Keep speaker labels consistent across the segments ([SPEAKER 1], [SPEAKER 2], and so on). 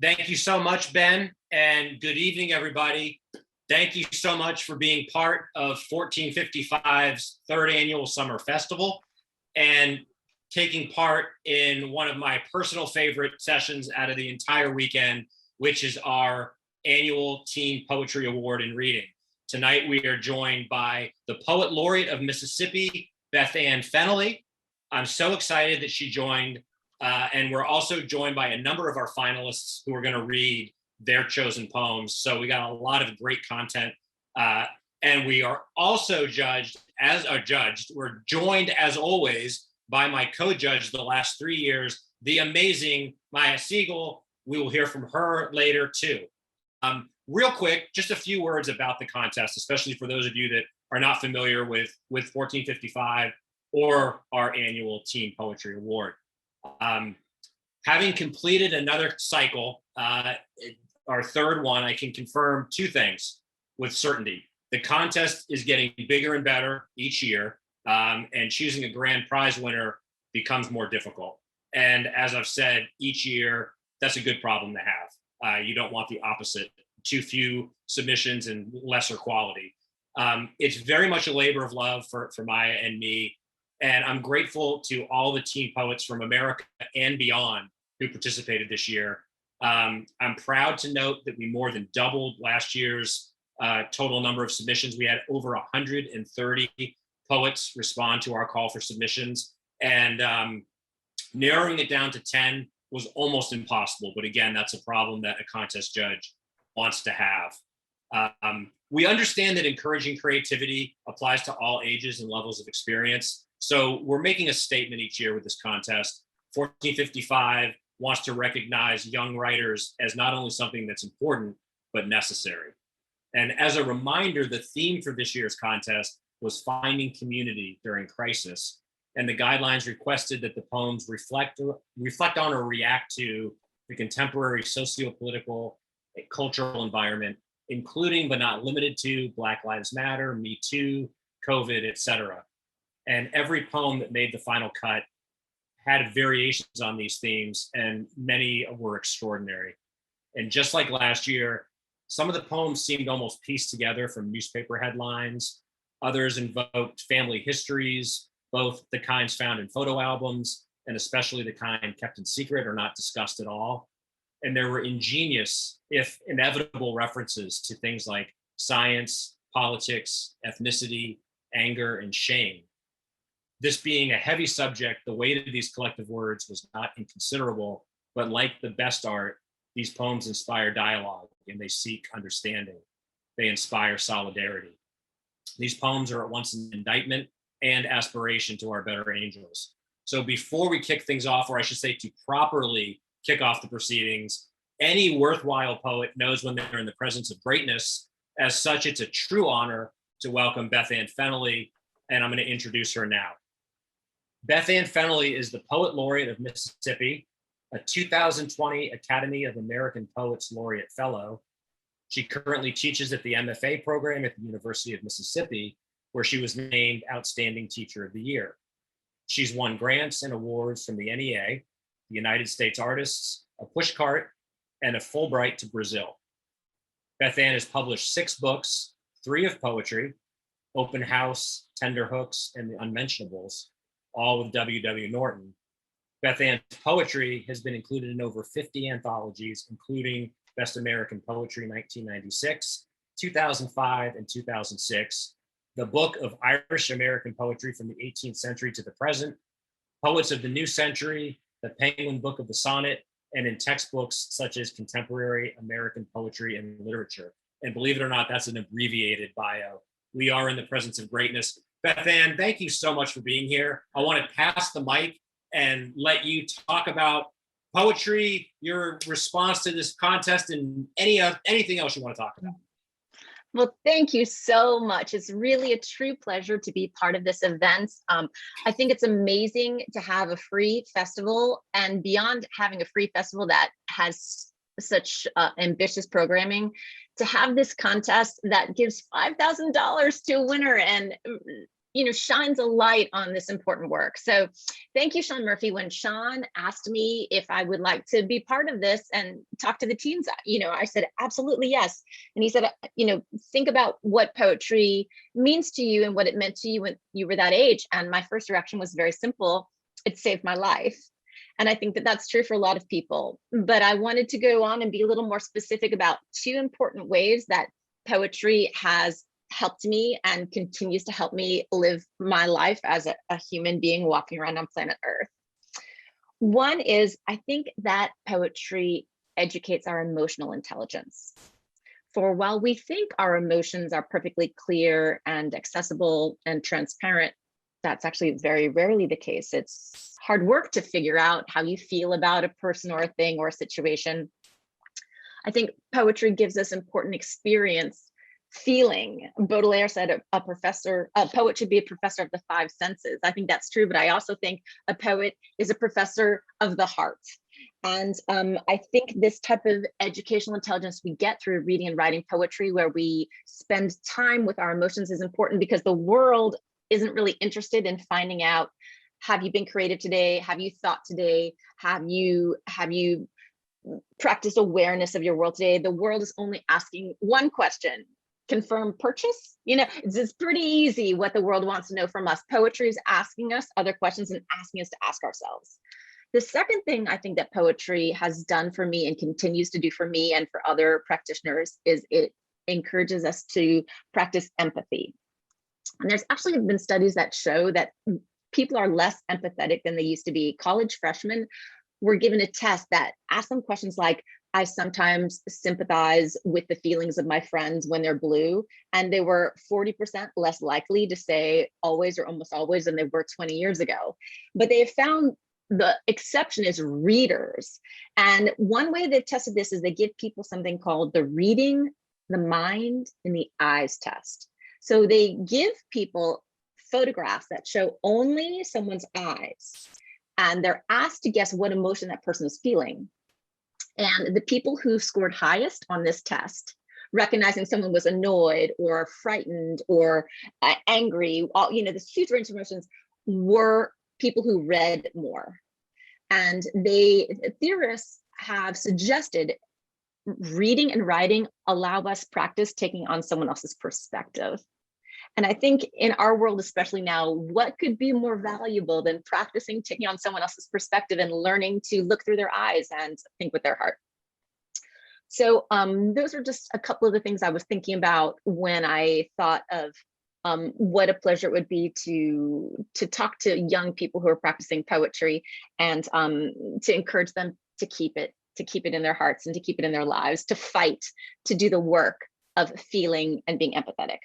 [SPEAKER 1] Thank you so much, Ben, and good evening, everybody. Thank you so much for being part of 1455's third annual summer festival and taking part in one of my personal favorite sessions out of the entire weekend, which is our annual Teen Poetry Award in Reading. Tonight, we are joined by the Poet Laureate of Mississippi, Beth Ann Fennelly. I'm so excited that she joined. And we're also joined by a number of our finalists who are going to read their chosen poems. So we got a lot of great content. And we are also we're joined as always by my co-judge the last 3 years, the amazing Maia Siegel. We will hear from her later too. Real quick, just a few words about the contest, especially for those of you that are not familiar with 1455 or our annual Teen Poetry Award. Having completed another cycle, our third one, I can confirm two things with certainty. The contest is getting bigger and better each year, and choosing a grand prize winner becomes more difficult. And as I've said, each year, that's a good problem to have. You don't want the opposite, too few submissions and lesser quality. It's very much a labor of love for Maia and me. And I'm grateful to all the teen poets from America and beyond who participated this year. I'm proud to note that we more than doubled last year's total number of submissions. We had over 130 poets respond to our call for submissions. And narrowing it down to 10 was almost impossible. But again, that's a problem that a contest judge wants to have. We understand that encouraging creativity applies to all ages and levels of experience. So we're making a statement each year with this contest. 1455 wants to recognize young writers as not only something that's important, but necessary. And as a reminder, the theme for this year's contest was finding community during crisis. And the guidelines requested that the poems reflect on or react to the contemporary socio-political and cultural environment, including but not limited to Black Lives Matter, Me Too, COVID, etc. And every poem that made the final cut had variations on these themes, and many were extraordinary. And just like last year, some of the poems seemed almost pieced together from newspaper headlines. Others invoked family histories, both the kinds found in photo albums and especially the kind kept in secret or not discussed at all. And there were ingenious, if inevitable, references to things like science, politics, ethnicity, anger, and shame. This being a heavy subject, the weight of these collective words was not inconsiderable, but like the best art, these poems inspire dialogue and they seek understanding. They inspire solidarity. These poems are at once an indictment and aspiration to our better angels. So before we kick things off, or I should say to properly kick off the proceedings, any worthwhile poet knows when they're in the presence of greatness. As such, it's a true honor to welcome Beth Ann Fennelly, and I'm going to introduce her now. Beth Ann Fennelly is the Poet Laureate of Mississippi, a 2020 Academy of American Poets Laureate Fellow. She currently teaches at the MFA program at the University of Mississippi, where she was named Outstanding Teacher of the Year. She's won grants and awards from the NEA, the United States Artists, a pushcart, and a Fulbright to Brazil. Beth Ann has published 6 books, 3 of poetry, Open House, Tender Hooks, and The Unmentionables, all with W.W. Norton. Beth Ann's poetry has been included in over 50 anthologies, including Best American Poetry 1996, 2005, and 2006, the Book of Irish American Poetry from the 18th Century to the Present, Poets of the New Century, the Penguin Book of the Sonnet, and in textbooks such as Contemporary American Poetry and Literature. And believe it or not, that's an abbreviated bio. We are in the presence of greatness. Beth Ann, thank you so much for being here. I want to pass the mic and let you talk about poetry, your response to this contest, and anything else you want to talk about.
[SPEAKER 2] Well, thank you so much. It's really a true pleasure to be part of this event. I think it's amazing to have a free festival, and beyond having a free festival that has such ambitious programming, to have this contest that gives $5,000 to a winner. And shines a light on this important work. So thank you, Sean Murphy. When Sean asked me if I would like to be part of this and talk to the teens, I said, absolutely, yes. And he said, think about what poetry means to you and what it meant to you when you were that age. And my first reaction was very simple. It saved my life. And I think that that's true for a lot of people. But I wanted to go on and be a little more specific about two important ways that poetry has helped me and continues to help me live my life as a human being walking around on planet Earth. One is, I think that poetry educates our emotional intelligence. For while we think our emotions are perfectly clear and accessible and transparent, that's actually very rarely the case. It's hard work to figure out how you feel about a person or a thing or a situation. I think poetry gives us important experience feeling. Baudelaire said a poet should be a professor of the five senses. I think that's true, but I also think a poet is a professor of the heart. And I think this type of educational intelligence we get through reading and writing poetry, where we spend time with our emotions, is important, because the world isn't really interested in finding out, have you been creative today? Have you thought today? Have you practiced awareness of your world today? The world is only asking one question: confirm purchase. It's pretty easy what the world wants to know from us. Poetry is asking us other questions and asking us to ask ourselves. The second thing I think that poetry has done for me and continues to do for me and for other practitioners is it encourages us to practice empathy. And there's actually been studies that show that people are less empathetic than they used to be. College freshmen were given a test that asked them questions like, I sometimes sympathize with the feelings of my friends when they're blue. And they were 40% less likely to say always or almost always than they were 20 years ago. But they have found the exception is readers. And one way they've tested this is they give people something called the reading, the mind, and the eyes test. So they give people photographs that show only someone's eyes, and they're asked to guess what emotion that person is feeling. And the people who scored highest on this test, recognizing someone was annoyed or frightened or angry, this huge range of emotions, were people who read more. And theorists have suggested reading and writing allow us practice taking on someone else's perspective. And I think in our world, especially now, what could be more valuable than practicing taking on someone else's perspective and learning to look through their eyes and think with their heart? So those are just a couple of the things I was thinking about when I thought of what a pleasure it would be to talk to young people who are practicing poetry and to encourage them to keep it in their hearts and to keep it in their lives, to fight, to do the work of feeling and being empathetic.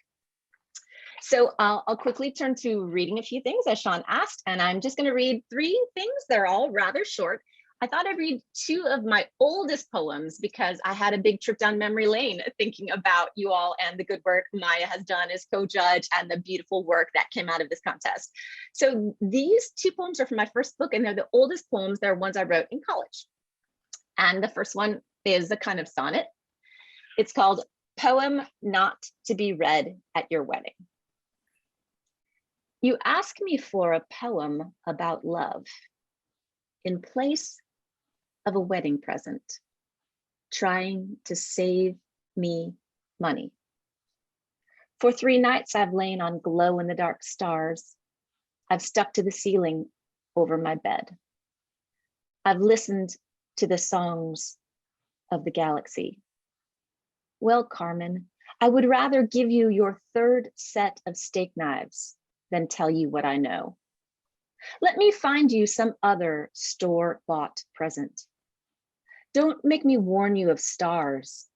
[SPEAKER 2] So I'll quickly turn to reading a few things as Sean asked, and I'm just going to read 3 things. They're all rather short. I thought I'd read 2 of my oldest poems because I had a big trip down memory lane thinking about you all and the good work Maia has done as co-judge and the beautiful work that came out of this contest. So these 2 poems are from my first book, and they're the oldest poems. They're ones I wrote in college. And the first one is a kind of sonnet. It's called Poem Not to Be Read at Your Wedding. You ask me for a poem about love in place of a wedding present, trying to save me money. For 3 nights I've lain on glow-in-the-dark stars. I've stuck to the ceiling over my bed. I've listened to the songs of the galaxy. Well, Carmen, I would rather give you your 3rd set of steak knives than tell you what I know. Let me find you some other store-bought present. Don't make me warn you of stars,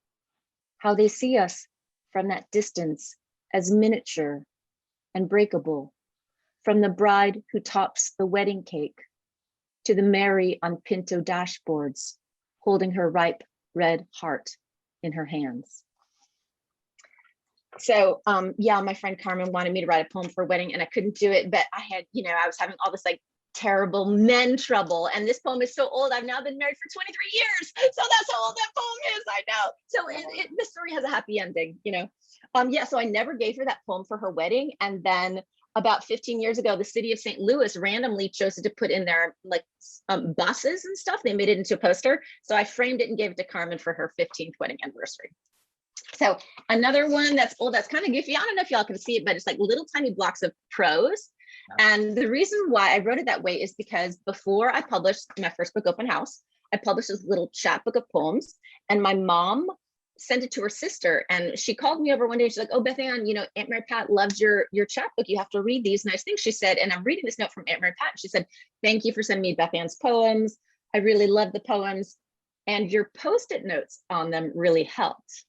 [SPEAKER 2] how they see us from that distance as miniature and breakable, from the bride who tops the wedding cake to the Mary on Pinto dashboards, holding her ripe red heart in her hands. So yeah, my friend Carmen wanted me to write a poem for a wedding and I couldn't do it, but I had, I was having all this like terrible men trouble. And this poem is so old. I've now been married for 23 years. So that's how old that poem is, I know. So the story has a happy ending, Yeah, so I never gave her that poem for her wedding. And then about 15 years ago, the city of St. Louis randomly chose to put in their like buses and stuff. They made it into a poster. So I framed it and gave it to Carmen for her 15th wedding anniversary. So another one that's old, that's kind of goofy. I don't know if y'all can see it, but it's like little tiny blocks of prose. And the reason why I wrote it that way is because before I published my first book, Open House, I published this little chapbook of poems, and my mom sent it to her sister, and she called me over one day. She's like, "Oh, Beth Ann, you know, Aunt Mary Pat loves your chapbook. You have to read these nice things." She said, and I'm reading this note from Aunt Mary Pat. She said, "Thank you for sending me Beth Ann's poems. I really love the poems, and your Post-it notes on them really helped."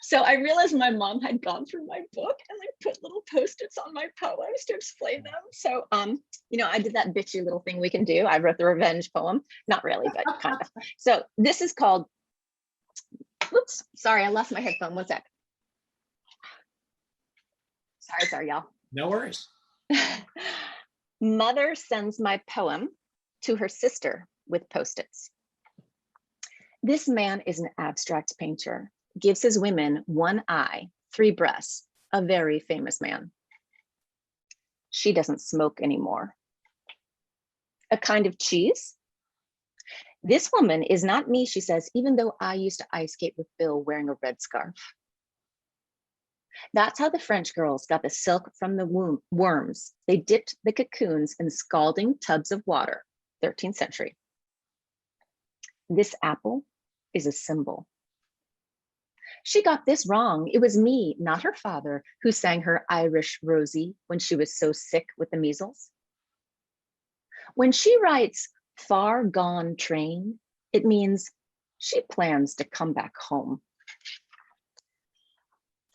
[SPEAKER 2] So I realized my mom had gone through my book and like put little Post-its on my poems to explain them. So you know, I did that bitchy little thing we can do. I wrote the revenge poem, not really, but kind of. So this is called, oops, sorry, I lost my headphone. One sec. Sorry, y'all.
[SPEAKER 1] No worries.
[SPEAKER 2] Mother sends my poem to her sister with Post-its. This man is an abstract painter, gives his women one eye, three breasts, a very famous man. She doesn't smoke anymore. A kind of cheese? This woman is not me, she says, even though I used to ice skate with Bill wearing a red scarf. That's how the French girls got the silk from the worms. They dipped the cocoons in scalding tubs of water, 13th century. This apple is a symbol. She got this wrong. It was me, not her father, who sang her Irish Rosie when she was so sick with the measles. When she writes far gone train, it means she plans to come back home.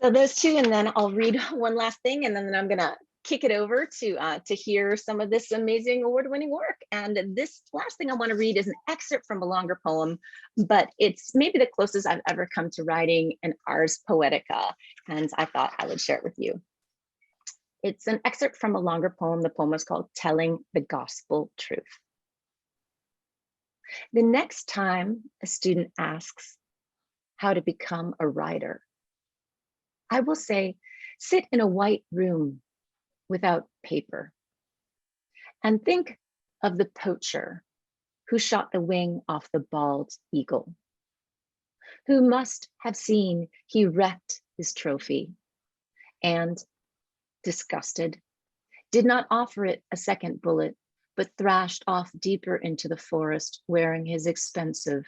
[SPEAKER 2] So those two, and then I'll read one last thing, and then I'm gonna kick it over to hear some of this amazing award-winning work. And this last thing I want to read is an excerpt from a longer poem, but it's maybe the closest I've ever come to writing an Ars Poetica, and I thought I would share it with you. It's an excerpt from a longer poem. The poem is called Telling the Gospel Truth. The next time a student asks how to become a writer, I will say, sit in a white room without paper and think of the poacher who shot the wing off the bald eagle, who must have seen he wrecked his trophy and, disgusted, did not offer it a second bullet, but thrashed off deeper into the forest wearing his expensive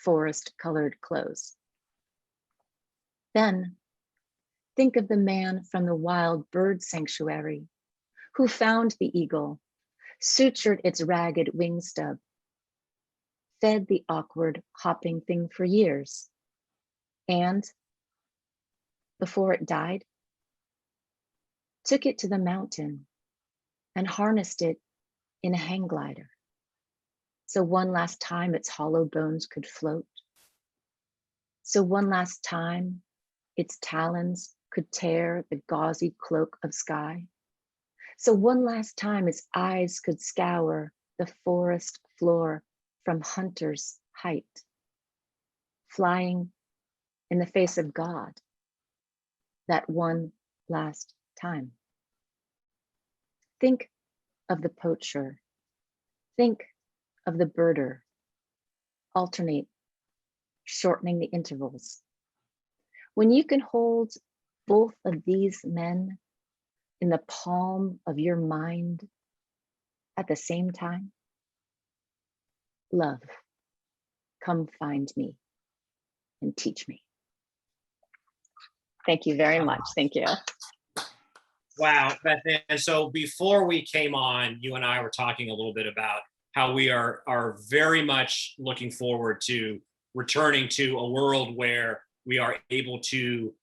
[SPEAKER 2] forest-colored clothes. Then think of the man from the wild bird sanctuary who found the eagle, sutured its ragged wing stub, fed the awkward hopping thing for years, and before it died, took it to the mountain and harnessed it in a hang glider. So one last time its hollow bones could float. So one last time its talons could tear the gauzy cloak of sky. So one last time its eyes could scour the forest floor from hunter's height, flying in the face of God, that one last time. Think of the poacher, think of the birder, alternate, shortening the intervals. When you can hold both of these men in the palm of your mind at the same time, love, come find me and teach me. Thank you very much. Thank you.
[SPEAKER 1] Wow, Beth Ann. So before we came on, you and I were talking a little bit about how we are very much looking forward to returning to a world where we are able to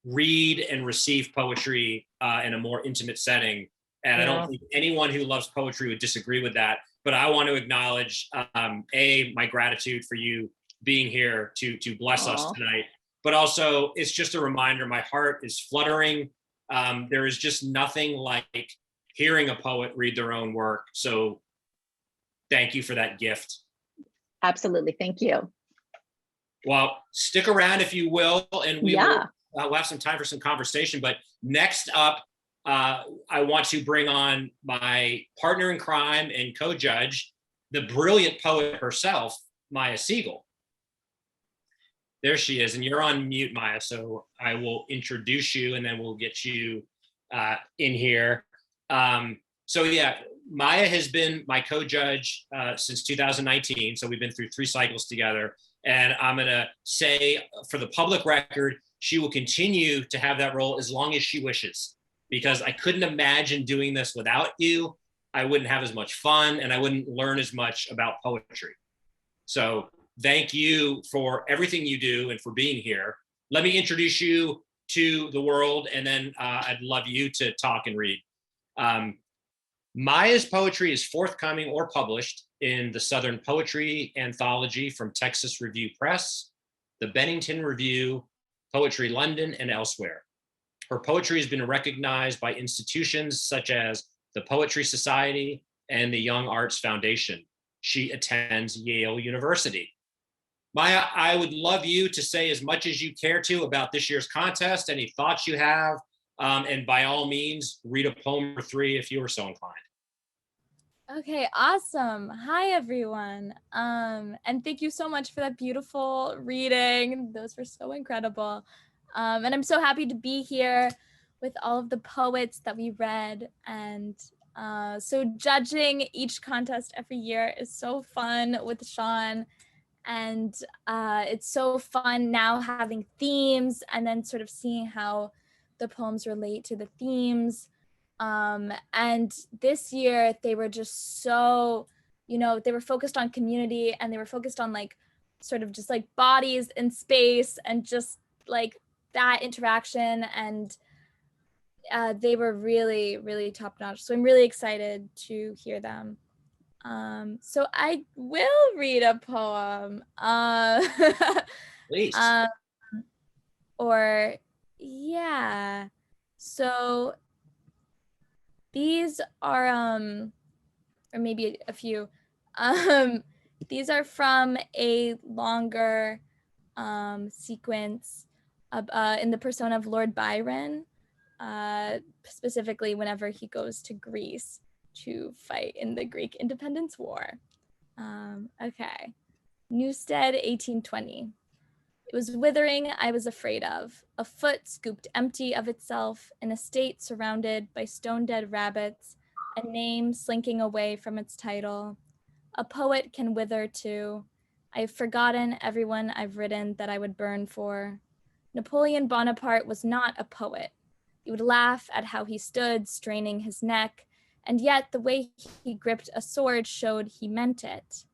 [SPEAKER 1] read and receive poetry in a more intimate setting. And I don't think anyone who loves poetry would disagree with that. But I want to acknowledge, my gratitude for you being here to bless us tonight. But also, it's just a reminder, my heart is fluttering. There is just nothing like hearing a poet read their own work. So thank you for that gift.
[SPEAKER 2] Absolutely, thank you.
[SPEAKER 1] Well, stick around if you will, and we'll have some time for some conversation. But next up, I want to bring on my partner in crime and co-judge, the brilliant poet herself, Maia Siegel. There she is, and you're on mute, Maia, so I will introduce you and then we'll get you in here. So yeah, Maia has been my co-judge since 2019, so we've been through 3 cycles together. And I'm gonna say, for the public record, she will continue to have that role as long as she wishes, because I couldn't imagine doing this without you. I wouldn't have as much fun and I wouldn't learn as much about poetry. So thank you for everything you do and for being here. Let me introduce you to the world, and then I'd love you to talk and read. Maia's poetry is forthcoming or published in the Southern Poetry Anthology from Texas Review Press, the Bennington Review, Poetry London, and elsewhere. Her poetry has been recognized by institutions such as the Poetry Society and the Young Arts Foundation. She attends Yale University. Maia, I would love you to say as much as you care to about this year's contest, any thoughts you have, and by all means, read a poem or 3 if you are so inclined.
[SPEAKER 3] Okay, awesome. Hi, everyone. And thank you so much for that beautiful reading. Those were so incredible. And I'm so happy to be here with all of the poets that we read. And so judging each contest every year is so fun with Sean. And it's so fun now having themes and then sort of seeing how the poems relate to the themes. And this year they were just so, they were focused on community, and they were focused on like sort of just like bodies in space and just like that interaction. And they were really, really top notch. So I'm really excited to hear them. So I will read a poem.
[SPEAKER 1] Please.
[SPEAKER 3] Or yeah. So these are or maybe a few. These are from a longer sequence of, in the persona of Lord Byron, specifically whenever he goes to Greece to fight in the Greek Independence War. Okay. Newstead, 1820. It was withering I was afraid of, a foot scooped empty of itself, an estate surrounded by stone-dead rabbits, a name slinking away from its title. A poet can wither too. I have forgotten everyone I've written that I would burn for. Napoleon Bonaparte was not a poet. You would laugh at how he stood, straining his neck, and yet the way he gripped a sword showed he meant it.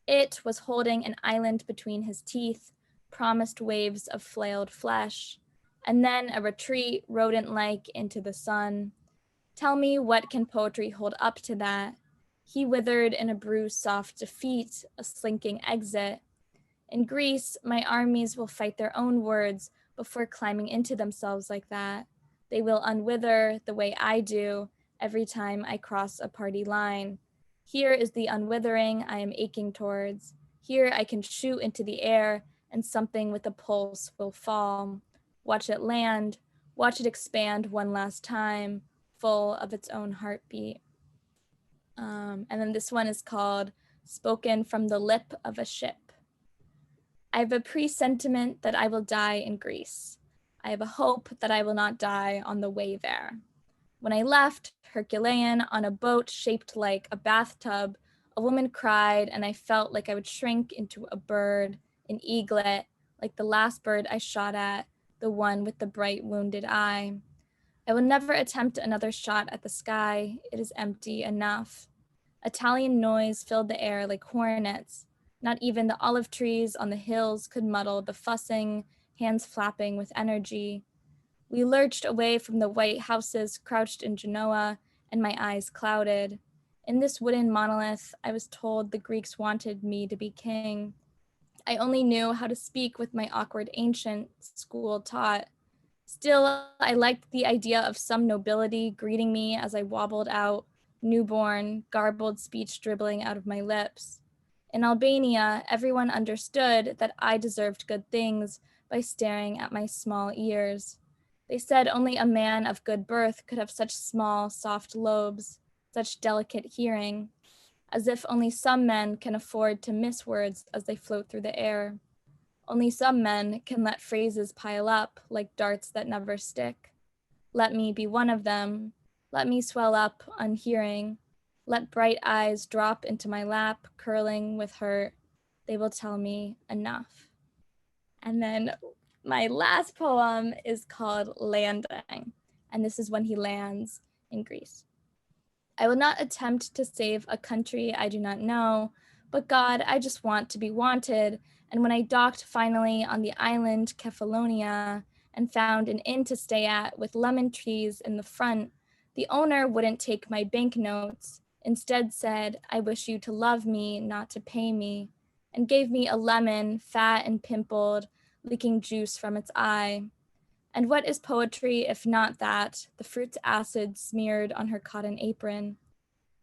[SPEAKER 3] It was holding an island between his teeth, promised waves of flailed flesh, and then a retreat rodent-like into the sun. Tell me, what can poetry hold up to that? He withered in a bruised soft defeat, a slinking exit. In Greece, my armies will fight their own words before climbing into themselves like that. They will unwither the way I do every time I cross a party line. Here is the unwithering I am aching towards. Here I can shoot into the air and something with a pulse will fall. Watch it land, watch it expand one last time, full of its own heartbeat. And then this one is called Spoken from the Lip of a Ship. I have a presentiment that I will die in Greece. I have a hope that I will not die on the way there. When I left Herculean on a boat shaped like a bathtub, a woman cried and I felt like I would shrink into a bird, an eaglet, like the last bird I shot at, the one with the bright wounded eye. I will never attempt another shot at the sky. It is empty enough. Italian noise filled the air like hornets. Not even the olive trees on the hills could muddle the fussing, hands flapping with energy. We lurched away from the white houses crouched in Genoa, and my eyes clouded. In this wooden monolith, I was told the Greeks wanted me to be king. I only knew how to speak with my awkward ancient school taught. Still, I liked the idea of some nobility greeting me as I wobbled out, newborn, garbled speech dribbling out of my lips. In Albania, everyone understood that I deserved good things by staring at my small ears. They said only a man of good birth could have such small, soft lobes, such delicate hearing, as if only some men can afford to miss words as they float through the air. Only some men can let phrases pile up like darts that never stick. Let me be one of them. Let me swell up, unhearing. Let bright eyes drop into my lap, curling with hurt. They will tell me enough. And then my last poem is called Landing, and this is when he lands in Greece. I will not attempt to save a country I do not know, but God, I just want to be wanted. And when I docked finally on the island Kefalonia and found an inn to stay at with lemon trees in the front, the owner wouldn't take my banknotes, instead said, I wish you to love me, not to pay me, and gave me a lemon, fat and pimpled, leaking juice from its eye. And what is poetry if not that, the fruit's acid smeared on her cotton apron?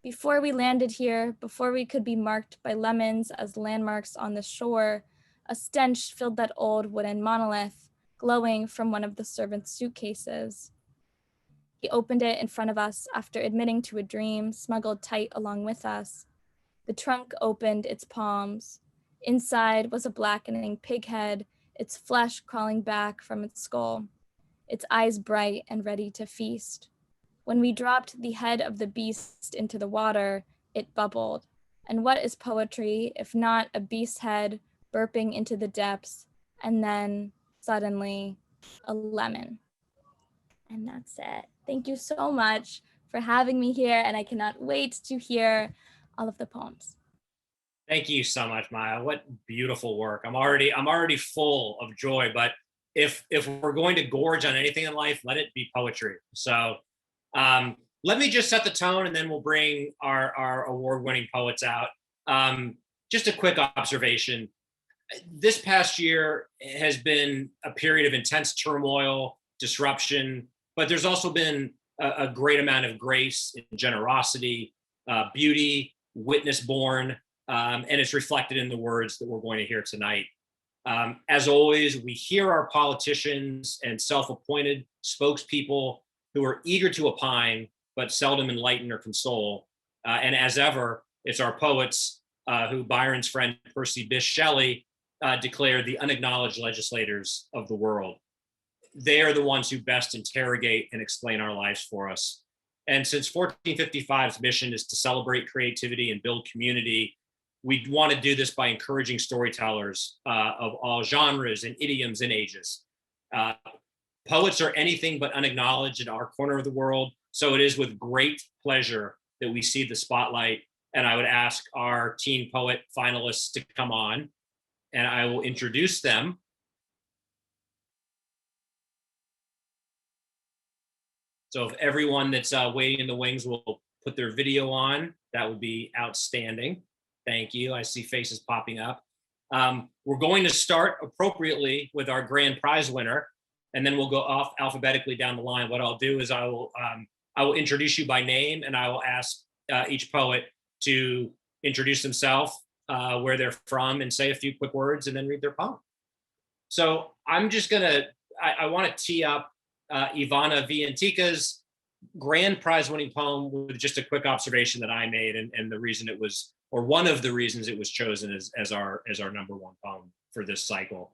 [SPEAKER 3] Before we landed here, before we could be marked by lemons as landmarks on the shore, a stench filled that old wooden monolith, glowing from one of the servants' suitcases. He opened it in front of us after admitting to a dream smuggled tight along with us. The trunk opened its palms. Inside was a blackening pig head, its flesh crawling back from its skull, its eyes bright and ready to feast. When we dropped the head of the beast into the water, it bubbled. And what is poetry if not a beast's head burping into the depths, and then suddenly a lemon? And that's it. Thank you so much for having me here, and I cannot wait to hear all of the poems.
[SPEAKER 1] Thank you so much, Maya. What beautiful work. I'm already full of joy, but if we're going to gorge on anything in life, let it be poetry. So let me just set the tone, and then we'll bring our award-winning poets out. Just a quick observation. This past year has been a period of intense turmoil, disruption, but there's also been a great amount of grace and generosity, beauty, witness born, and it's reflected in the words that we're going to hear tonight. As always, we hear our politicians and self-appointed spokespeople who are eager to opine, but seldom enlighten or console. And as ever, it's our poets who Byron's friend Percy Bysshe Shelley declared the unacknowledged legislators of the world. They are the ones who best interrogate and explain our lives for us. And since 1455's mission is to celebrate creativity and build community, we want to do this by encouraging storytellers of all genres and idioms and ages. Poets are anything but unacknowledged in our corner of the world, so it is with great pleasure that we see the spotlight, and I would ask our teen poet finalists to come on, and I will introduce them. So if everyone that's waiting in the wings will put their video on, that would be outstanding. Thank you. I see faces popping up. We're going to start appropriately with our grand prize winner, and then we'll go off alphabetically down the line. What I'll do is I will introduce you by name, and I will ask each poet to introduce themselves, where they're from, and say a few quick words, and then read their poem. So I'm just I want to tee up Ivana Vientika's grand prize winning poem with just a quick observation that I made, and the reason it was, or one of the reasons it was chosen as our number one poem for this cycle.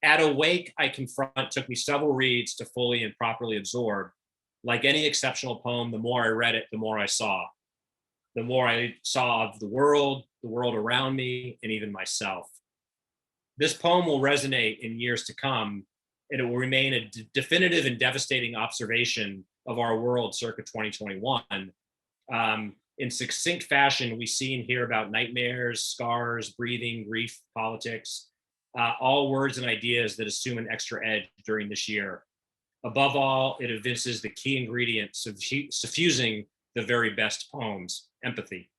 [SPEAKER 1] At a wake I confront took me several reads to fully and properly absorb. Like any exceptional poem, the more I read it, the more I saw. The more I saw of the world around me, and even myself. This poem will resonate in years to come, and it will remain a definitive and devastating observation of our world circa 2021. In succinct fashion, we see and hear about nightmares, scars, breathing, grief, politics, all words and ideas that assume an extra edge during this year. Above all, it evinces the key ingredient suffusing the very best poems, empathy.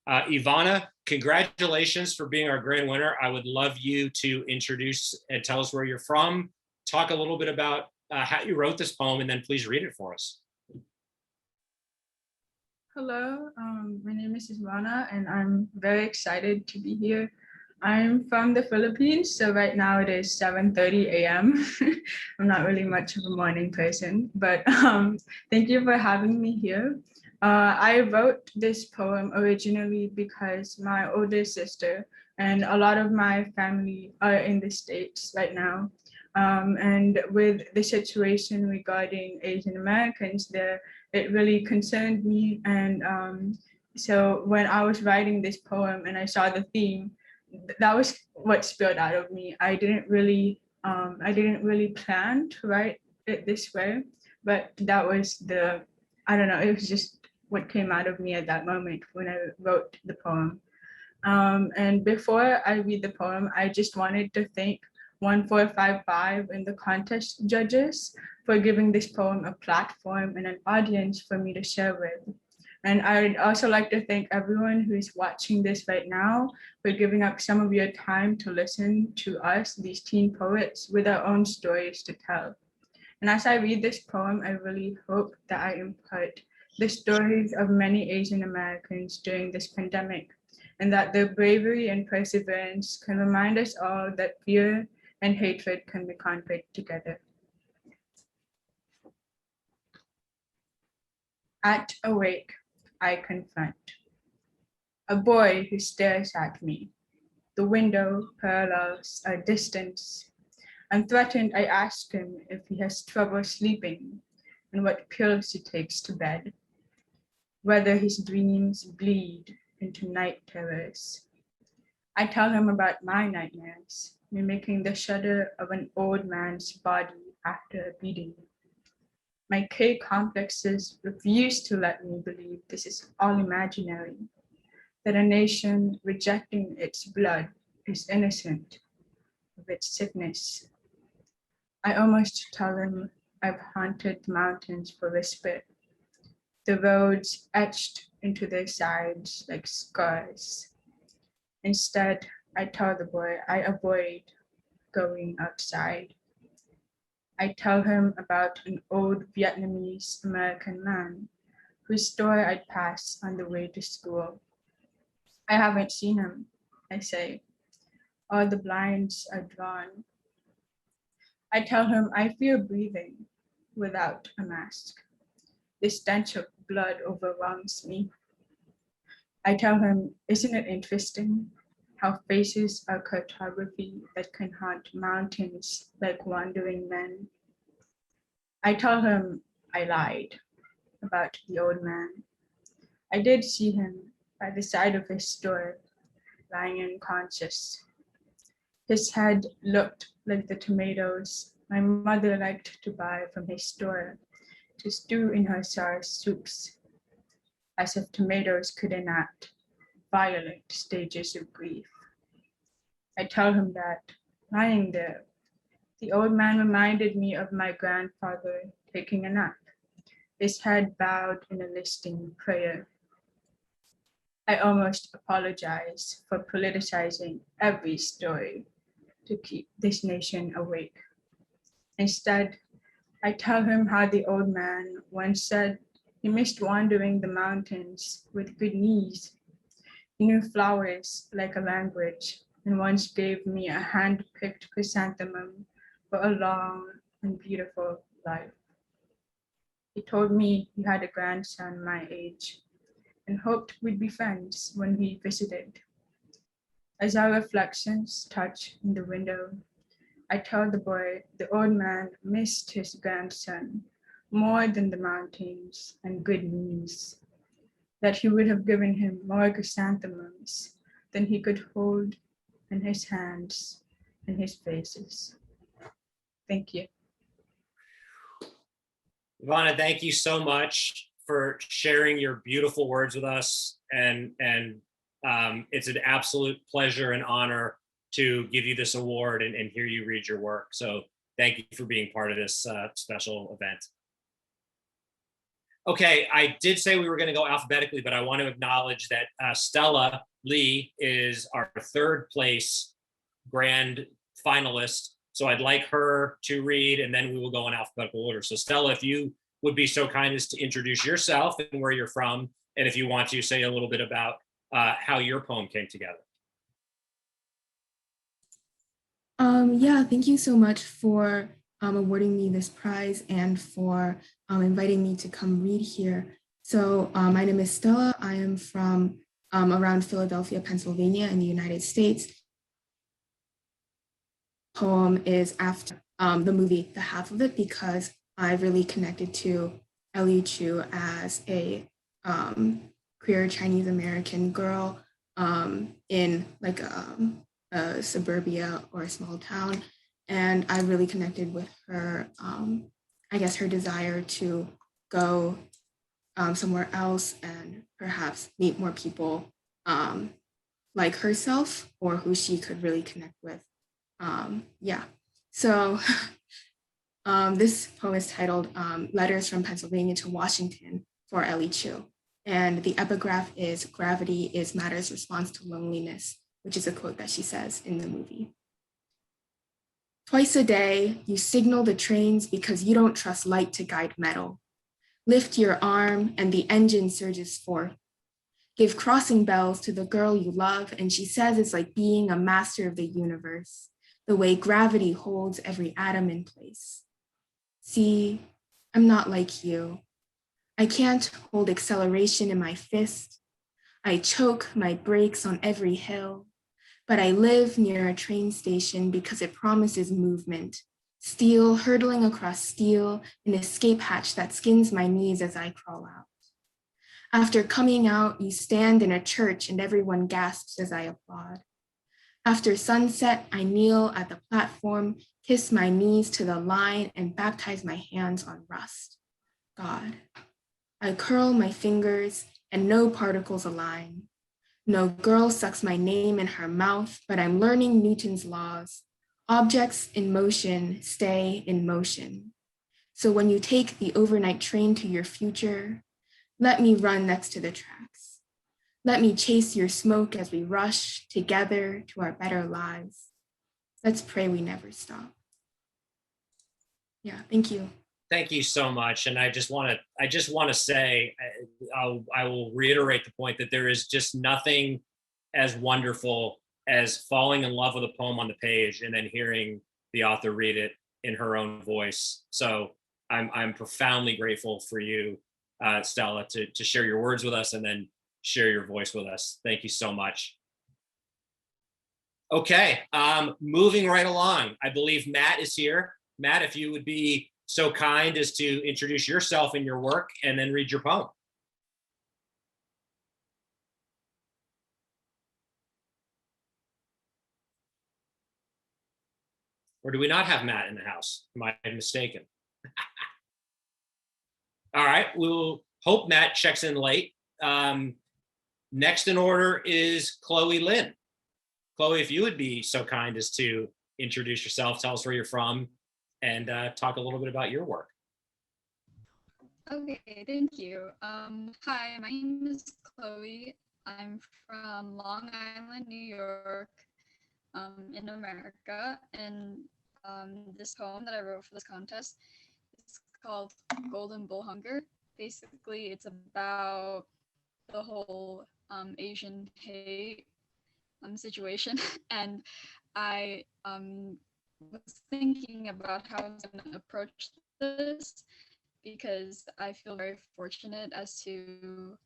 [SPEAKER 1] Ivana, congratulations for being our grand winner. I would love you to introduce and tell us where you're from, talk a little bit about how you wrote this poem, and then please read it for us.
[SPEAKER 4] Hello, my name is Ivana, and I'm very excited to be here. I'm from the Philippines, so right now it is 7:30 a.m. I'm not really much of a morning person, but thank you for having me here. I wrote this poem originally because my older sister and a lot of my family are in the States right now. And with the situation regarding Asian Americans there, it really concerned me. And so when I was writing this poem and I saw the theme, that was what spilled out of me. I didn't really plan to write it this way, but that was I don't know, it was just what came out of me at that moment when I wrote the poem. And before I read the poem, I just wanted to thank 1455 and the contest judges for giving this poem a platform and an audience for me to share with. And I'd also like to thank everyone who is watching this right now for giving up some of your time to listen to us, these teen poets, with our own stories to tell. And as I read this poem, I really hope that I impart the stories of many Asian Americans during this pandemic, and that their bravery and perseverance can remind us all that fear and hatred can be conquered together. At awake, I confront a boy who stares at me. The window parallels our distance. Unthreatened, I ask him if he has trouble sleeping and what pills he takes to bed, whether his dreams bleed into night terrors. I tell him about my nightmares, mimicking the shudder of an old man's body after a beating. My K complexes refuse to let me believe this is all imaginary, that a nation rejecting its blood is innocent of its sickness. I almost tell him I've haunted the mountains for respite, the roads etched into their sides like scars. Instead, I tell the boy I avoid going outside. I tell him about an old Vietnamese American man whose store I'd pass on the way to school. I haven't seen him, I say. All the blinds are drawn. I tell him I fear breathing without a mask. The stench of blood overwhelms me. I tell him, isn't it interesting how faces are cartography that can haunt mountains like wandering men? I tell him I lied about the old man. I did see him by the side of his store, lying unconscious. His head looked like the tomatoes my mother liked to buy from his store to stew in her sour soups, as if tomatoes could enact violent stages of grief. I tell him that, lying there, the old man reminded me of my grandfather taking a nap, his head bowed in a listening prayer. I almost apologize for politicizing every story to keep this nation awake. Instead, I tell him how the old man once said he missed wandering the mountains with good knees. He knew flowers like a language and once gave me a hand-picked chrysanthemum for a long and beautiful life. He told me he had a grandson my age and hoped we'd be friends when he visited. As our reflections touch in the window, I tell the boy the old man missed his grandson more than the mountains and good knees, that he would have given him more chrysanthemums than he could hold in his hands and his faces. Thank you.
[SPEAKER 1] Ivana, thank you so much for sharing your beautiful words with us. And it's an absolute pleasure and honor to give you this award and hear you read your work. So thank you for being part of this special event. Okay, I did say we were going to go alphabetically, but I want to acknowledge that Stella Lee is our third place grand finalist. So I'd like her to read, and then we will go in alphabetical order. So Stella, if you would be so kind as to introduce yourself and where you're from, and if you want to say a little bit about how your poem came together.
[SPEAKER 5] Yeah, thank you so much for awarding me this prize and for inviting me to come read here. So my name is Stella. I am from around Philadelphia, Pennsylvania in the United States. Poem is after the movie, the half of it, because I really connected to Ellie Chu as a queer Chinese American girl in like a suburbia or a small town. And I really connected with her, I guess her desire to go somewhere else and perhaps meet more people like herself or who she could really connect with. Yeah, so this poem is titled Letters from Pennsylvania to Washington for Ellie Chu. And the epigraph is "Gravity is matter's response to loneliness," which is a quote that she says in the movie. Twice a day, you signal the trains because you don't trust light to guide metal. Lift your arm and the engine surges forth. Give crossing bells to the girl you love, and she says it's like being a master of the universe, the way gravity holds every atom in place. See, I'm not like you. I can't hold acceleration in my fist. I choke my brakes on every hill, but I live near a train station because it promises movement. Steel hurtling across steel, an escape hatch that skins my knees as I crawl out. After coming out, you stand in a church and everyone gasps as I applaud. After sunset, I kneel at the platform, kiss my knees to the line, and baptize my hands on rust. God. I curl my fingers and no particles align. No girl sucks my name in her mouth, but I'm learning Newton's laws. Objects in motion stay in motion. So when you take the overnight train to your future, let me run next to the tracks. Let me chase your smoke as we rush together to our better lives. Let's pray we never stop. Yeah, thank you.
[SPEAKER 1] Thank you so much. And I just want to say, I will reiterate the point that there is just nothing as wonderful as falling in love with a poem on the page and then hearing the author read it in her own voice. So I'm profoundly grateful for you, Stella, to share your words with us and then share your voice with us. Thank you so much. Okay, moving right along. I believe Matt is here. Matt, if you would be so kind as to introduce yourself and your work and then read your poem. Or do we not have Matt in the house? Am I mistaken? All right, we'll hope Matt checks in late. Next in order is Chloe Lynn. Chloe, if you would be so kind as to introduce yourself, tell us where you're from, and talk a little bit about your work.
[SPEAKER 6] Okay, thank you. Hi, my name is Chloe. I'm from Long Island, New York, in America. And this poem that I wrote for this contest is called Golden Bull Hunger. Basically, it's about the whole Asian hate situation. And I was thinking about how I was going to approach this, because I feel very fortunate as to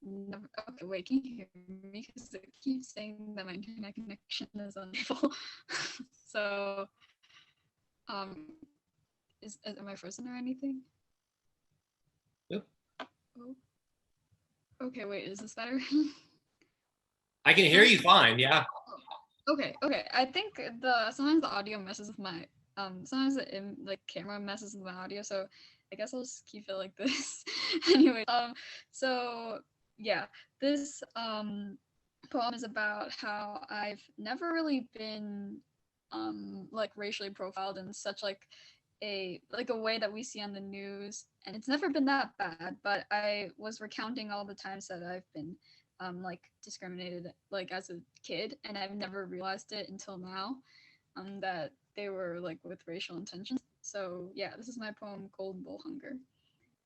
[SPEAKER 6] never. Okay, wait, can you hear me? Because it keeps saying that my internet connection is unstable. So, am I frozen or anything?
[SPEAKER 1] Yep.
[SPEAKER 6] Oh. Okay, wait, is this better?
[SPEAKER 1] I can hear you fine, yeah.
[SPEAKER 6] Okay. I think sometimes the audio messes with my sometimes the camera messes with my audio, so I guess I'll just keep it like this. Anyway, so yeah, this poem is about how I've never really been like racially profiled in such like a way that we see on the news, and it's never been that bad, but I was recounting all the times that I've been like discriminated like as a kid, and I've never realized it until now, that they were like with racial intentions. So yeah, this is my poem, Golden Bull Hunger.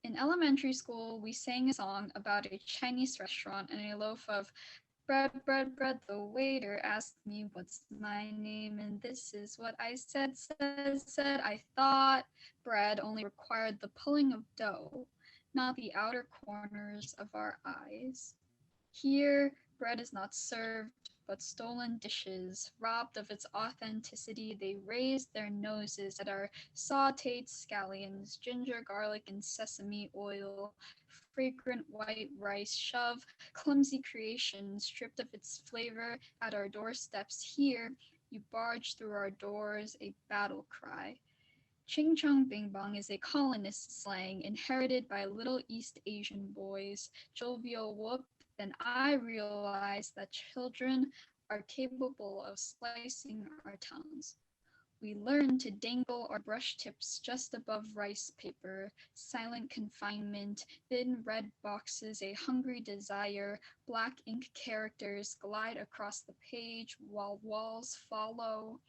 [SPEAKER 6] In elementary school, we sang a song about a Chinese restaurant and a loaf of Bread, bread, bread, the waiter asked me what's my name, and this is what I said. I thought bread only required the pulling of dough, not the outer corners of our eyes. Here, bread is not served, but stolen dishes. Robbed of its authenticity, they raised their noses at our sauteed scallions, ginger, garlic, and sesame oil, fragrant white rice, shove clumsy creations stripped of its flavor at our doorsteps. Here, you barge through our doors, a battle cry. Ching Chong Bing Bong is a colonist slang inherited by little East Asian boys. Jovial whoop, then I realized that children are capable of slicing our tongues. We learn to dangle our brush tips just above rice paper, silent confinement, thin red boxes, a hungry desire, black ink characters glide across the page while walls follow.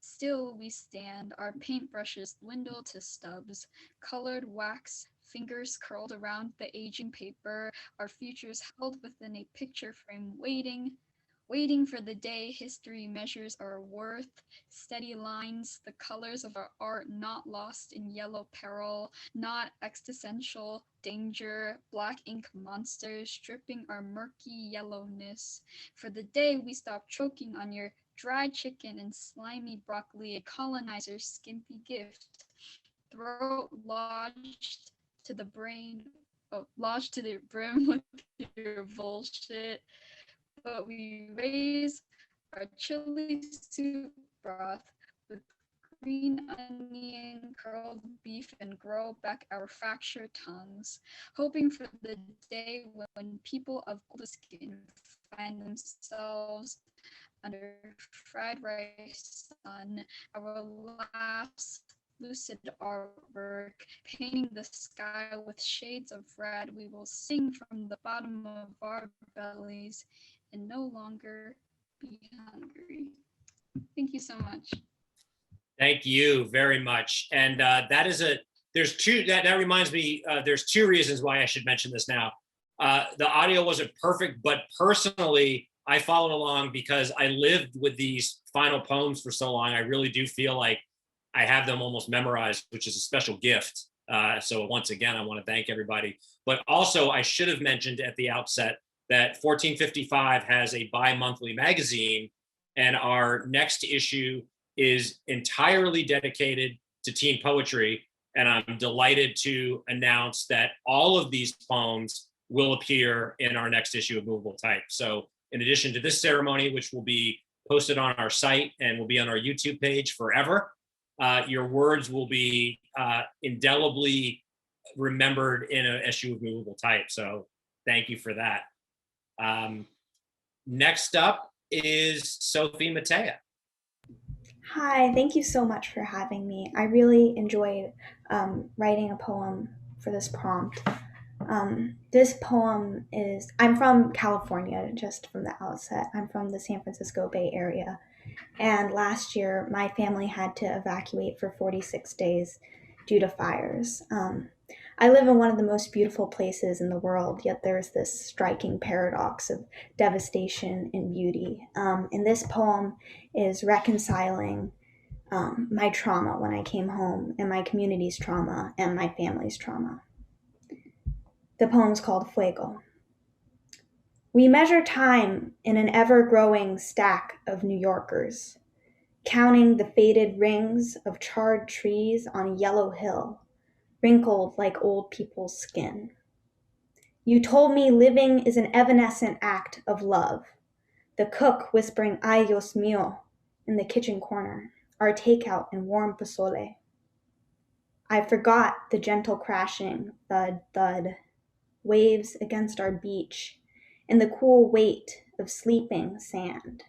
[SPEAKER 6] Still we stand, our paintbrushes dwindle to stubs, colored wax, fingers curled around the aging paper, our futures held within a picture frame, waiting for the day history measures our worth, steady lines, the colors of our art not lost in yellow peril, not existential danger, black ink monsters stripping our murky yellowness. For the day we stop choking on your dried chicken and slimy broccoli, a colonizer's skimpy gift, throat lodged to the brim with your bullshit. But we raise our chili soup broth with green onion, curled beef, and grow back our fractured tongues, hoping for the day when people of gold skin find themselves under fried rice sun, our laughs lucid artwork, painting the sky with shades of red. We will sing from the bottom of our bellies and no longer be hungry. Thank you so much.
[SPEAKER 1] Thank you very much. And that reminds me, there's two reasons why I should mention this now. The audio wasn't perfect, but personally, I followed along because I lived with these final poems for so long. I really do feel like I have them almost memorized, which is a special gift. So once again, I want to thank everybody. But also, I should have mentioned at the outset that 1455 has a bi-monthly magazine, and our next issue is entirely dedicated to teen poetry. And I'm delighted to announce that all of these poems will appear in our next issue of Movable Type. So in addition to this ceremony, which will be posted on our site and will be on our YouTube page forever, your words will be indelibly remembered in an issue of Movable Type. So thank you for that. Next up is Sophie Matea.
[SPEAKER 7] Hi, thank you so much for having me. I really enjoyed writing a poem for this prompt. This poem is, I'm from California, just from the outset. I'm from the San Francisco Bay Area. And last year, my family had to evacuate for 46 days due to fires. I live in one of the most beautiful places in the world, yet there's this striking paradox of devastation and beauty. And this poem is reconciling my trauma when I came home, and my community's trauma, and my family's trauma. The poem's called Fuego. We measure time in an ever-growing stack of New Yorkers, counting the faded rings of charred trees on a yellow hill, wrinkled like old people's skin. You told me living is an evanescent act of love, the cook whispering "Ay, Dios mío" in the kitchen corner, our takeout and warm pozole. I forgot the gentle crashing, thud, thud, waves against our beach, and the cool weight of sleeping sand.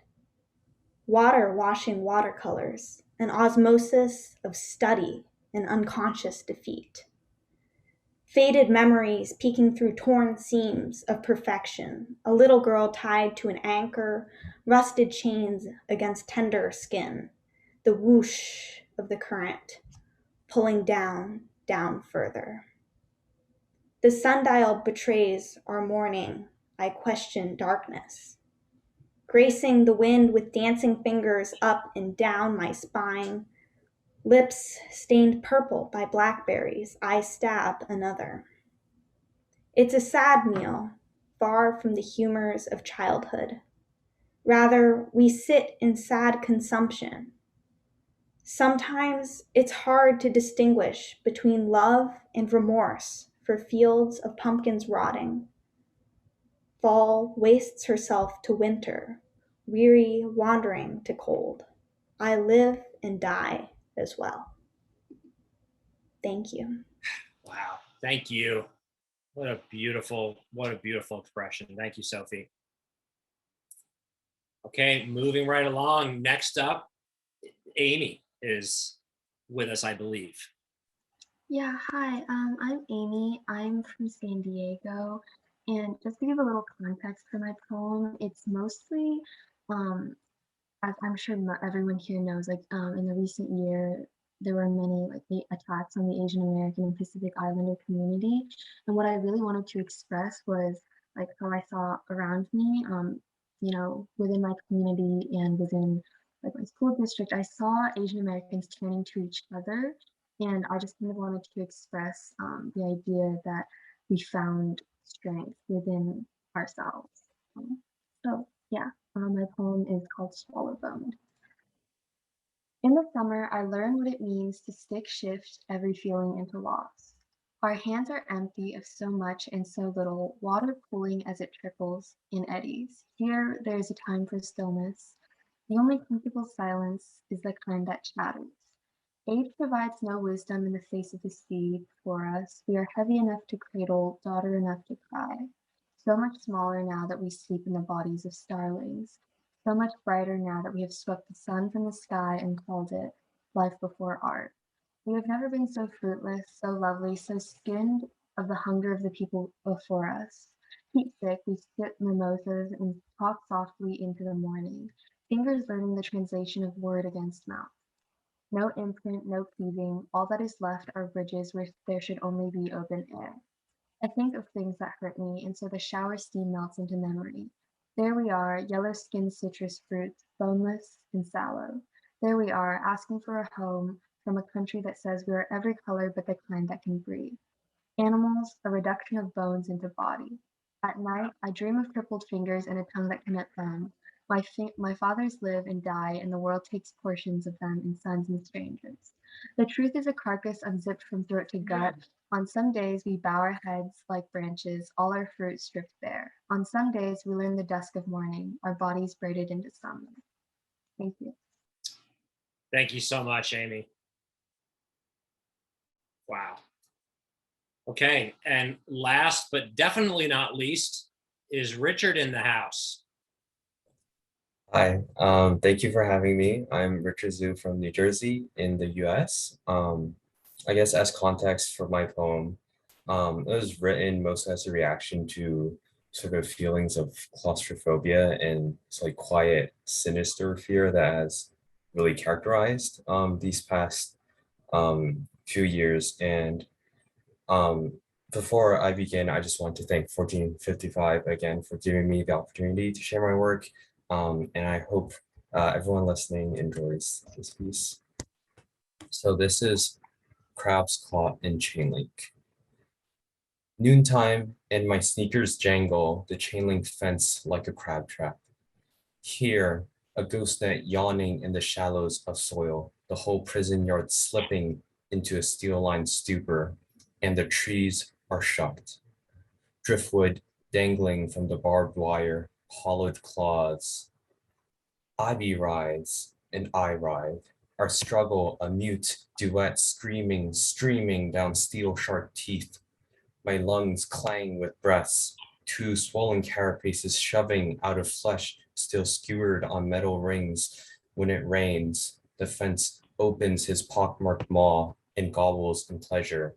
[SPEAKER 7] Water washing watercolors, an osmosis of study and unconscious defeat. Faded memories peeking through torn seams of perfection, a little girl tied to an anchor, rusted chains against tender skin, the whoosh of the current, pulling down, down further. The sundial betrays our morning. I question darkness. gracing the wind with dancing fingers up and down my spine. Lips stained purple by blackberries, I stab another. It's a sad meal, far from the humors of childhood. Rather, we sit in sad consumption. Sometimes it's hard to distinguish between love and remorse for fields of pumpkins rotting. Fall wastes herself to winter, weary wandering to cold. I live and die as well. Thank you.
[SPEAKER 1] Wow. Thank you. What a beautiful expression. Thank you, Sophie. Okay, moving right along. Next up, Amy is with us, I believe.
[SPEAKER 8] Yeah, hi, I'm Amy. I'm from San Diego. And just to give a little context for my poem, it's mostly, as I'm sure everyone here knows, like in the recent year, there were many like the attacks on the Asian American and Pacific Islander community. And what I really wanted to express was like how I saw around me, you know, within my community and within like my school district, I saw Asian Americans turning to each other. And I just kind of wanted to express the idea that we found strength within ourselves. So yeah, my poem is called Swallowbone. In the summer, I learned what it means to stick shift every feeling into loss. Our hands are empty of so much and so little, water pooling as it trickles in eddies. Here, there is a time for stillness. The only comfortable silence is the kind that chatters. Age provides no wisdom in the face of the sea before us. We are heavy enough to cradle, daughter enough to cry. So much smaller now that we sleep in the bodies of starlings. So much brighter now that we have swept the sun from the sky and called it life before art. We have never been so fruitless, so lovely, so skinned of the hunger of the people before us. Heat sick, we sip mimosas and talk softly into the morning, fingers learning the translation of word against mouth. No imprint, no cleaving, all that is left are bridges where there should only be open air. I think of things that hurt me, and so the shower steam melts into memory. There we are, yellow-skinned citrus fruits, boneless and sallow. There we are, asking for a home from a country that says we are every color but the kind that can breathe. Animals, a reduction of bones into body. At night, I dream of crippled fingers and a tongue that cannot bend. My fathers live and die, and the world takes portions of them in sons and strangers. The truth is a carcass unzipped from throat to gut. On some days, we bow our heads like branches, all our fruit stripped bare. On some days, we learn the dusk of morning, our bodies braided into summer. Thank you.
[SPEAKER 1] Thank you so much, Amy. Wow. Okay, and last but definitely not least is Richard in the house.
[SPEAKER 9] Hi, thank you for having me. I'm Richard Zhu from New Jersey in the US. I guess as context for my poem, it was written mostly as a reaction to sort of feelings of claustrophobia and it's like quiet, sinister fear that has really characterized these past few years. And before I begin, I just want to thank 1455 again for giving me the opportunity to share my work. And I hope everyone listening enjoys this piece. So this is Crabs Caught in Chain Link. Noontime and my sneakers jangle the chain link fence like a crab trap. Here, a ghost net yawning in the shallows of soil, the whole prison yard slipping into a steel-lined stupor, and the trees are shocked. Driftwood dangling from the barbed wire, hollowed claws. Ivy rides and I ride, our struggle a mute duet screaming, streaming down steel sharp teeth. My lungs clang with breaths, two swollen carapaces shoving out of flesh still skewered on metal rings. When it rains, the fence opens his pockmarked maw and gobbles in pleasure.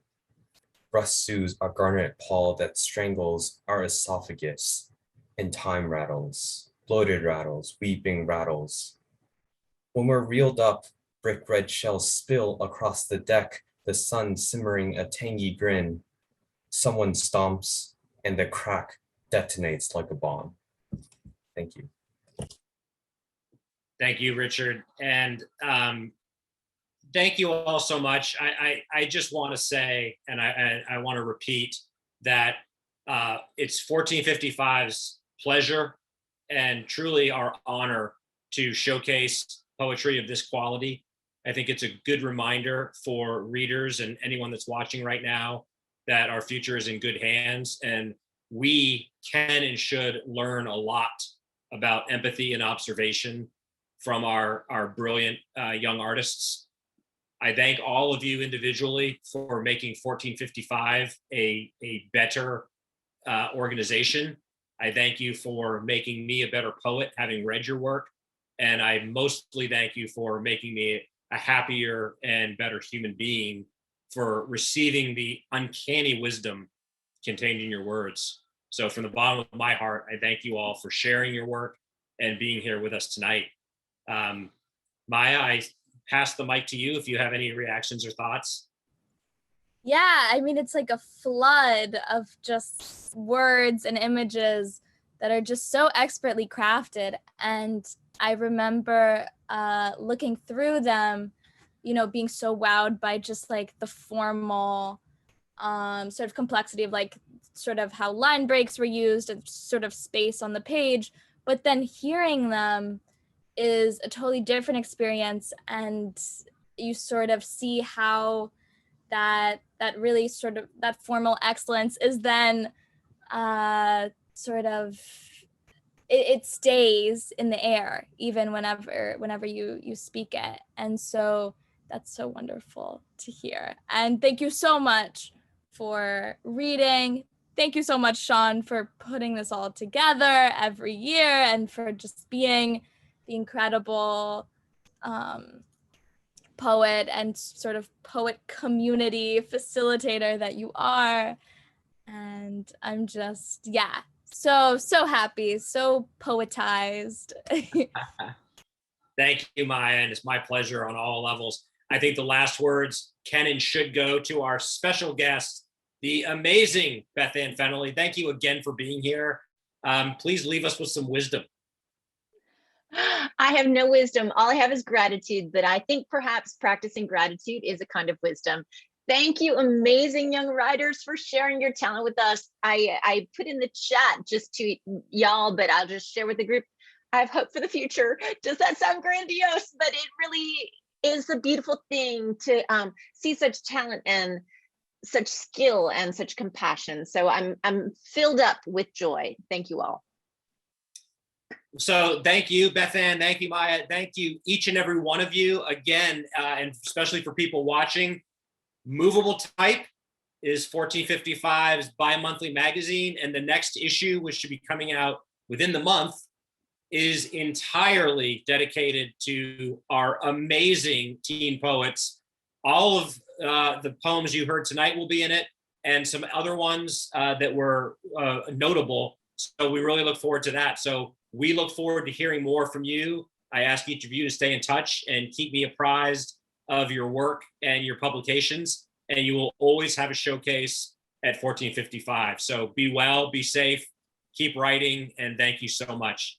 [SPEAKER 9] Rust sues a garnet paw that strangles our esophagus, and time rattles, bloated rattles, weeping rattles. When we're reeled up, brick red shells spill across the deck, the sun simmering a tangy grin. Someone stomps, and the crack detonates like a bomb. Thank you.
[SPEAKER 1] Thank you, Richard. And thank you all so much. I just want to say, and I want to repeat that it's 1455's pleasure and truly our honor to showcase poetry of this quality. I think it's a good reminder for readers and anyone that's watching right now that our future is in good hands, and we can and should learn a lot about empathy and observation from our brilliant young artists. I thank all of you individually for making 1455 a better organization. I thank you for making me a better poet, having read your work. And I mostly thank you for making me a happier and better human being, for receiving the uncanny wisdom contained in your words. So from the bottom of my heart, I thank you all for sharing your work and being here with us tonight. Maia, I pass the mic to you if you have any reactions or thoughts.
[SPEAKER 3] Yeah, I mean, it's like a flood of just words and images that are just so expertly crafted. And I remember looking through them, you know, being so wowed by just like the formal sort of complexity of like sort of how line breaks were used and sort of space on the page. But then hearing them is a totally different experience, and you sort of see how that really sort of that formal excellence is then sort of it stays in the air even whenever you speak it. And so that's so wonderful to hear. And thank you so much for reading. Thank you so much, Sean, for putting this all together every year and for just being the incredible poet and sort of poet community facilitator that you are. And I'm just, yeah, so happy, so poetized.
[SPEAKER 1] Thank you, Maia, and it's my pleasure on all levels. I think the last words can and should go to our special guest, the amazing Beth Ann Fennelly. Thank you again for being here. Please leave us with some wisdom.
[SPEAKER 2] I have no wisdom. All I have is gratitude, but I think perhaps practicing gratitude is a kind of wisdom. Thank you, amazing young writers, for sharing your talent with us. I put in the chat just to y'all, but I'll just share with the group. I have hope for the future. Does that sound grandiose? But it really is a beautiful thing to see such talent and such skill and such compassion. So I'm filled up with joy. Thank you all.
[SPEAKER 1] So thank you, Beth Ann. Thank you, Maia. Thank you, each and every one of you. Again, and especially for people watching, Movable Type is 1455's bi-monthly magazine, and the next issue, which should be coming out within the month, is entirely dedicated to our amazing teen poets. All of the poems you heard tonight will be in it, and some other ones that were notable. So we really look forward to that. So we look forward to hearing more from you. I ask each of you to stay in touch and keep me apprised of your work and your publications, and you will always have a showcase at 1455. So be well, be safe, keep writing, and thank you so much.